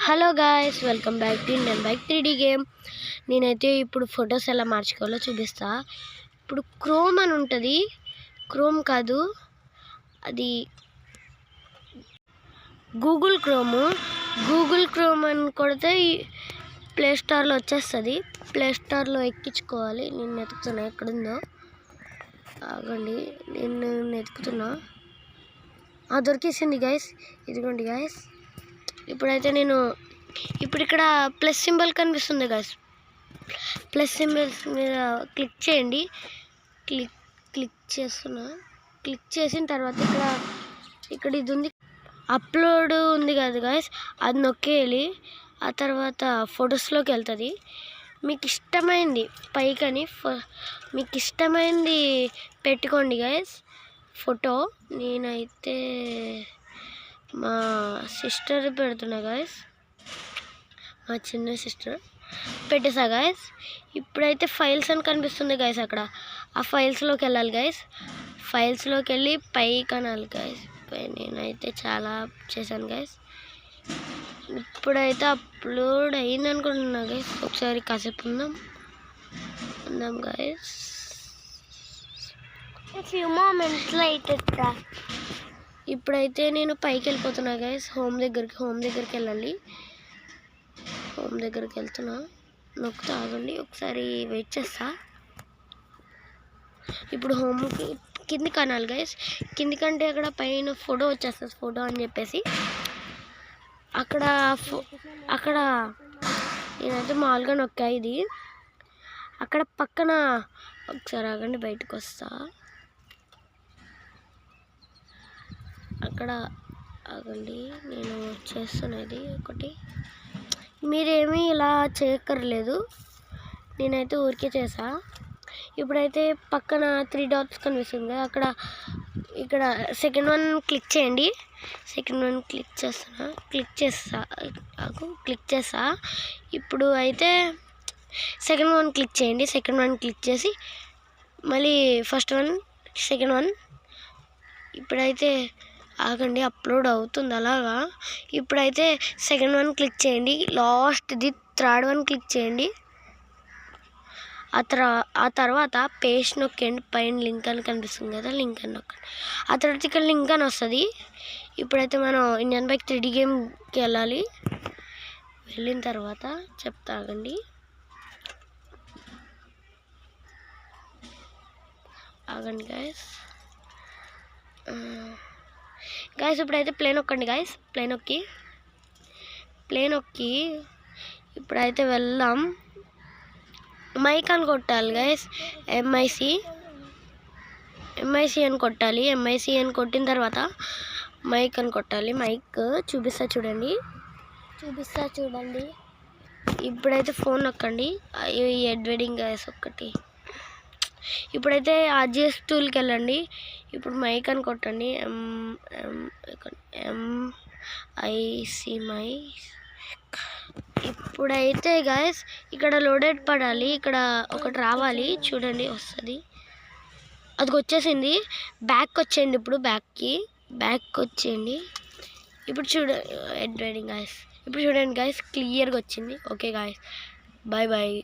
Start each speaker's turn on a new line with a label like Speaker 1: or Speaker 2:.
Speaker 1: Hello guys, welcome back to Indian bike 3D game. నేనైతే ఇప్పుడు photos ఎలా మార్చుకోవాలో చూపిస్తా. ఇప్పుడు క్రోమ్ అని ఉంటుంది, క్రోమ్ కాదు అది గూగుల్ క్రోమ్ అని కొడితే ప్లే స్టోర్లో వచ్చేస్తుంది. ప్లే స్టోర్లో ఎక్కించుకోవాలి. నేను వెతుకుతున్నా ఎక్కడుందో, ఆగండి నేను వెతుకుతున్నా. దొరికేసింది గైస్, ఇదిగోండి గైస్. ఇప్పుడైతే నేను ఇక్కడ ప్లస్ సింబల్ కనిపిస్తుంది గైస్, ప్లస్ సింబల్స్ మీద క్లిక్ చేయండి. క్లిక్ చేసిన తర్వాత ఇక్కడ ఇది ఉంది, అప్లోడ్ ఉంది కదా గైస్, అది నొక్కేయాలి. ఆ తర్వాత ఫొటోస్లోకి వెళ్తుంది. మీకు ఇష్టమైంది పైకని మీకు ఇష్టమైంది పెట్టుకోండి గైస్ ఫోటో. నేనైతే మా సిస్టర్ పెడుతున్నా గైస్, మా చిన్న సిస్టర్ పెట్టేసా గైస్. ఇప్పుడైతే ఫైల్స్ అని కనిపిస్తుంది గైస్, అక్కడ ఆ ఫైల్స్లోకి వెళ్ళాలి గైస్. ఫైల్స్లోకి వెళ్ళి పైకి అనాలి గైస్. నేనైతే చాలా చేశాను గైస్. ఇప్పుడైతే అప్లోడ్ అయింది అనుకుంటున్నా గైస్. ఒకసారి కాసేపు ఉందాం గైస్. ఇప్పుడైతే నేను పైకి వెళ్ళిపోతున్నా గైస్, హోమ్ దగ్గరికి వెళ్ళాలి. హోమ్ దగ్గరికి వెళ్తున్నా, నొక్కుతా, ఆగండి ఒకసారి వెయిట్ చేస్తా. ఇప్పుడు హోమ్కి కిందికి అనాలి గైస్. కిందికంటే అక్కడ పైన ఫోటో వచ్చేస్తుంది, ఫోటో అని చెప్పేసి అక్కడ నేనైతే మామూలుగా నొక్కా. ఇది అక్కడ పక్కన ఒకసారి ఆగండి, బయటకు వస్తా. అక్కడ ఆగండి, నేను చేస్తున్నది ఒకటి, మీరేమీ ఇలా చేయక్కర్లేదు, నేనైతే ఊరికే చేసా. ఇప్పుడైతే పక్కన 3 డాట్స్ కనిపిస్తుంది కదా, ఇక్కడ సెకండ్ వన్ క్లిక్ చేయండి. సెకండ్ వన్ క్లిక్ చేస్తా. ఇప్పుడు అయితే సెకండ్ వన్ క్లిక్ చేయండి. సెకండ్ వన్ క్లిక్ చేసి మళ్ళీ ఫస్ట్ వన్, సెకండ్ వన్. ఇప్పుడైతే ఆగండి, అప్లోడ్ అవుతుంది అలాగా. ఇప్పుడైతే సెకండ్ వన్ క్లిక్ చేయండి, లాస్ట్ది థర్డ్ వన్ క్లిక్ చేయండి. ఆ తర్వాత పేస్ట్ నొక్కండి, పైన లింక్ అని కనిపిస్తుంది కదా, లింక్ అని నొక్కండి. ఆ తర్వాత ఇక్కడ లింక్ అని వస్తుంది. ఇప్పుడైతే మనం ఇండియన్ బైక్ 3D గేమ్కి వెళ్ళాలి. వెళ్ళిన తర్వాత చెప్తా, ఆగండి. గైస్ ఇప్పుడైతే ప్లే నొక్కండి గైస్. ప్లే నొక్కి ఇప్పుడైతే వెళ్దాం. మైక్ అని కొట్టాలి గైస్, ఎంఐసి అని కొట్టాలి. ఎంఐసి అని కొట్టిన తర్వాత మైక్ అని కొట్టాలి. మైక్ చూపిస్తా చూడండి. ఇప్పుడైతే ఫోన్ నొక్కండి. ఎడ్వెడింగ్ గైస్ ఒకటి. ఇప్పుడైతే ఆర్జిఎస్ టూల్కి వెళ్ళండి. ఇప్పుడు మైక్ అని కొట్టండి, ఎంఐసి మైక్. ఇప్పుడైతే గైస్ ఇక్కడ లోడెడ్ పడాలి, ఇక్కడ ఒకటి రావాలి చూడండి, వస్తుంది. అది వచ్చేసింది. బ్యాక్ వచ్చేయండి. ఇప్పుడు బ్యాక్ వచ్చేయండి. ఇప్పుడు చూడండి గైస్, క్లియర్గా వచ్చింది. Okay guys, bye.